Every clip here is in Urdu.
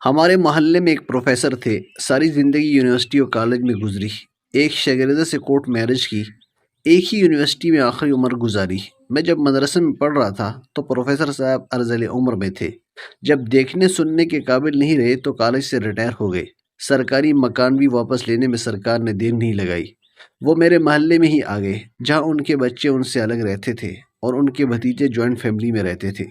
ہمارے محلے میں ایک پروفیسر تھے، ساری زندگی یونیورسٹی اور کالج میں گزری، ایک شاگردہ سے کورٹ میرج کی، ایک ہی یونیورسٹی میں آخری عمر گزاری۔ میں جب مدرسے میں پڑھ رہا تھا تو پروفیسر صاحب ارذل عمر میں تھے، جب دیکھنے سننے کے قابل نہیں رہے تو کالج سے ریٹائر ہو گئے۔ سرکاری مکان بھی واپس لینے میں سرکار نے دیر نہیں لگائی، وہ میرے محلے میں ہی آ گئے جہاں ان کے بچے ان سے الگ رہتے تھے اور ان کے بھتیجے جوائنٹ فیملی میں رہتے تھے۔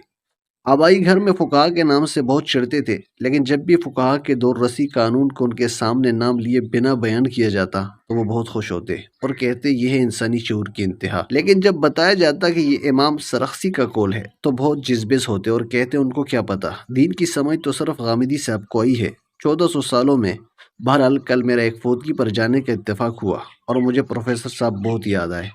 آبائی گھر میں فقہا کے نام سے بہت چڑھتے تھے، لیکن جب بھی فقہا کے دور رسی قانون کو ان کے سامنے نام لیے بنا بیان کیا جاتا تو وہ بہت خوش ہوتے اور کہتے یہ ہے انسانی شعور کی انتہا۔ لیکن جب بتایا جاتا کہ یہ امام سرخسی کا قول ہے تو بہت جذبیز ہوتے اور کہتے ان کو کیا پتہ، دین کی سمجھ تو صرف غامدی سے آپ کو آئی ہے۔ 1400 سالوں میں۔ بہرحال کل میرا ایک فوتگی پر جانے کا اتفاق ہوا اور مجھے پروفیسر صاحب بہت یاد آئے۔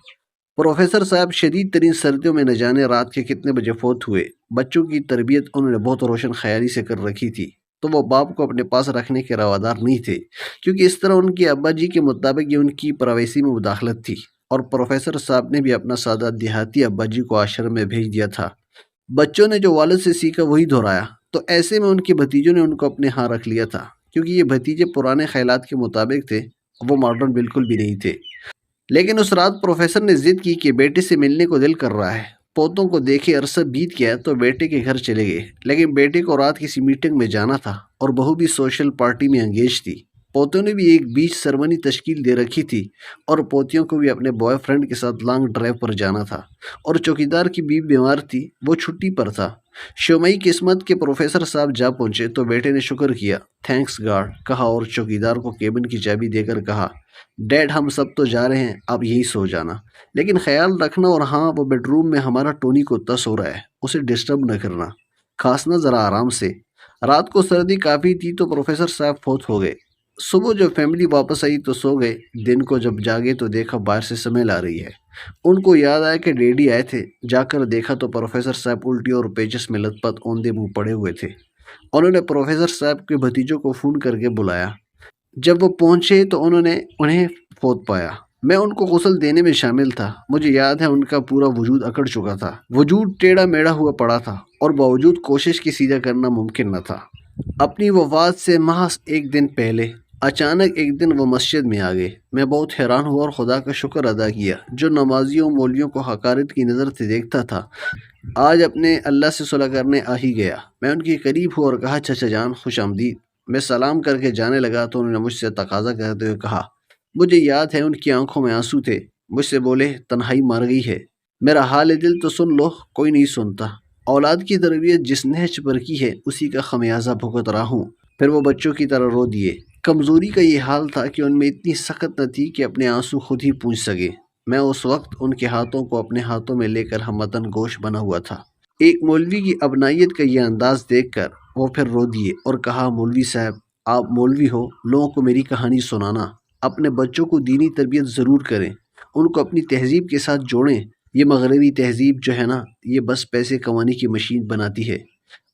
پروفیسر صاحب شدید ترین سردیوں میں نہ جانے رات کے کتنے بجے فوت ہوئے۔ بچوں کی تربیت انہوں نے بہت روشن خیالی سے کر رکھی تھی، تو وہ باپ کو اپنے پاس رکھنے کے روادار نہیں تھے، کیونکہ اس طرح ان کے ابا جی کے مطابق یہ ان کی پرائیویسی میں مداخلت تھی، اور پروفیسر صاحب نے بھی اپنا سادہ دیہاتی ابا جی کو آشرم میں بھیج دیا تھا۔ بچوں نے جو والد سے سیکھا وہی دہرایا، تو ایسے میں ان کے بھتیجوں نے ان کو اپنے ہاں رکھ لیا تھا، کیونکہ یہ بھتیجے پرانے خیالات کے مطابق تھے، وہ ماڈرن بالکل بھی نہیں تھے۔ لیکن اس رات پروفیسر نے ضد کی کہ بیٹے سے ملنے کو دل کر رہا ہے۔ پوتوں کو دیکھے عرصہ بیت گیا تو بیٹے کے گھر چلے گئے، لیکن بیٹے کو رات کسی میٹنگ میں جانا تھا اور بہو بھی سوشل پارٹی میں انگیج تھی۔ پوتوں نے بھی ایک بیچ سرمنی تشکیل دے رکھی تھی اور پوتیوں کو بھی اپنے بوائے فرینڈ کے ساتھ لانگ ڈرائیو پر جانا تھا، اور چوکیدار کی بیوی بیمار تھی، وہ چھٹی پر تھا۔ شومئی قسمت کے پروفیسر صاحب جا پہنچے تو بیٹے نے شکر کیا، تھینکس گاڈ کہا، اور چوکیدار کو کیبن کی چابی دے کر کہا، ڈیڈ ہم سب تو جا رہے ہیں، آپ یہی سو جانا، لیکن خیال رکھنا، اور ہاں وہ بیڈ روم میں ہمارا ٹونی کتا سو رہا ہے، اسے ڈسٹرب نہ کرنا، کھانسنا ذرا آرام سے۔ رات کو سردی کافی تھی تو پروفیسر صاحب فوت ہو گئے۔ صبح جب فیملی واپس آئی تو سو گئے، دن کو جب جاگے تو دیکھا باہر سے سمیل آ رہی ہے۔ ان کو یاد آیا کہ ڈیڈی آئے تھے، جا کر دیکھا تو پروفیسر صاحب الٹی اور پیچس میں لت پت اوندے منہ پڑے ہوئے تھے۔ انہوں نے پروفیسر صاحب کے بھتیجوں کو فون کر کے بلایا۔ جب وہ پہنچے تو انہیں فوت پایا۔ میں ان کو غسل دینے میں شامل تھا۔ مجھے یاد ہے ان کا پورا وجود اکڑ چکا تھا، وجود ٹیڑھا میڑھا ہوا پڑا تھا، اور باوجود کوشش کی سیدھا کرنا ممکن نہ تھا۔ اپنی وفات سے محض ایک دن پہلے اچانک ایک دن وہ مسجد میں آ گئے۔ میں بہت حیران ہوا اور خدا کا شکر ادا کیا جو نمازیوں مولویوں کو حقارت کی نظر سے دیکھتا تھا، آج اپنے اللہ سے صلح کرنے آ ہی گیا۔ میں ان کے قریب ہوا اور کہا، چچا جان خوش آمدید۔ میں سلام کر کے جانے لگا تو انہوں نے مجھ سے تقاضا کرتے ہوئے کہا، مجھے یاد ہے ان کی آنکھوں میں آنسو تھے، مجھ سے بولے، تنہائی مار گئی ہے، میرا حال دل تو سن لو، کوئی نہیں سنتا۔ اولاد کی تربیت جس نہج پر کی ہے اسی کا خمیازہ بھگت رہا ہوں۔ پھر وہ بچوں کی طرح رو دیے۔ کمزوری کا یہ حال تھا کہ ان میں اتنی سخت نہ تھی کہ اپنے آنسو خود ہی پونچھ سکے۔ میں اس وقت ان کے ہاتھوں کو اپنے ہاتھوں میں لے کر ہم وطن گوش بنا ہوا تھا۔ ایک مولوی کی ابنائیت کا یہ انداز دیکھ کر وہ پھر رو دیے اور کہا، مولوی صاحب آپ مولوی ہو، لوگوں کو میری کہانی سنانا، اپنے بچوں کو دینی تربیت ضرور کریں، ان کو اپنی تہذیب کے ساتھ جوڑیں۔ یہ مغربی تہذیب جو ہے نا، یہ بس پیسے کمانے کی مشین بناتی ہے،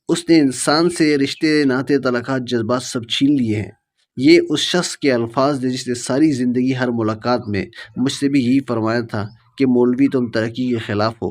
اس نے انسان سے رشتے ناطے تعلقات جذبات سب چھین لیے ہیں۔ یہ اس شخص کے الفاظ تھے جس نے ساری زندگی ہر ملاقات میں مجھ سے بھی یہی فرمایا تھا کہ مولوی تم ترقی کے خلاف ہو۔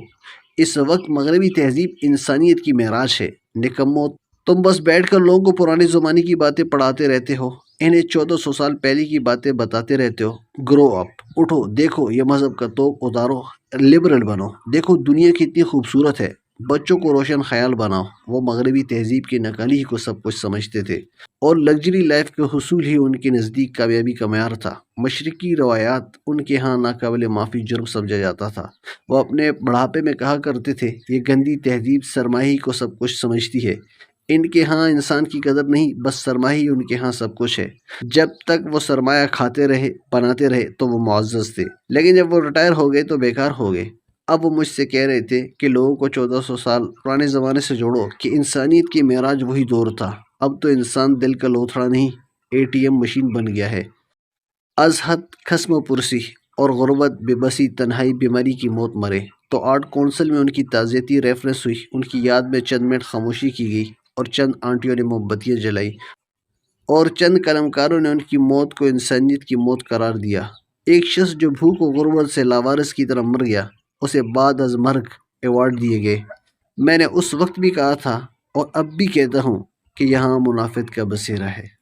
اس وقت مغربی تہذیب انسانیت کی معراج ہے۔ نکمو، تم بس بیٹھ کر لوگوں کو پرانے زمانے کی باتیں پڑھاتے رہتے ہو، انہیں 1400 سال پہلے کی باتیں بتاتے رہتے ہو۔ گرو اپ، اٹھو، دیکھو یہ مذہب کا توق اتارو، لبرل بنو، دیکھو دنیا کتنی خوبصورت ہے، بچوں کو روشن خیال بناؤ۔ وہ مغربی تہذیب کی نقالی ہی کو سب کچھ سمجھتے تھے، اور لگژری لائف کے حصول ہی ان کے نزدیک کامیابی کا معیار تھا۔ مشرقی روایات ان کے ہاں ناقابل معافی جرم سمجھا جاتا تھا۔ وہ اپنے بڑھاپے میں کہا کرتے تھے، یہ گندی تہذیب سرمایہ ہی کو سب کچھ سمجھتی ہے، ان کے ہاں انسان کی قدر نہیں، بس سرمایہ ہی ان کے ہاں سب کچھ ہے۔ جب تک وہ سرمایہ کھاتے رہے، بناتے رہے تو وہ معزز تھے، لیکن جب وہ ریٹائر ہو گئے تو بیکار ہو گئے۔ اب وہ مجھ سے کہہ رہے تھے کہ لوگوں کو 1400 سال پرانے زمانے سے جوڑو، کہ انسانیت کی معراج وہی دور تھا۔ اب تو انسان دل کا لوتھڑا نہیں، ATM مشین بن گیا ہے۔ از حد خصم و پرسی اور غربت، بے بسی، تنہائی، بیماری کی موت مرے۔ تو آرٹ کونسل میں ان کی تعزیتی ریفرنس ہوئی، ان کی یاد میں چند منٹ خاموشی کی گئی، اور چند آنٹیوں نے موم بتیاں جلائی، اور چند قلمکاروں نے ان کی موت کو انسانیت کی موت قرار دیا۔ ایک شخص جو بھوک و غربت سے لاوارث کی طرح مر گیا، اسے بعد از مرگ ایوارڈ دیے گئے۔ میں نے اس وقت بھی کہا تھا اور اب بھی کہتا ہوں کہ یہاں منافقت کا بسیرا ہے۔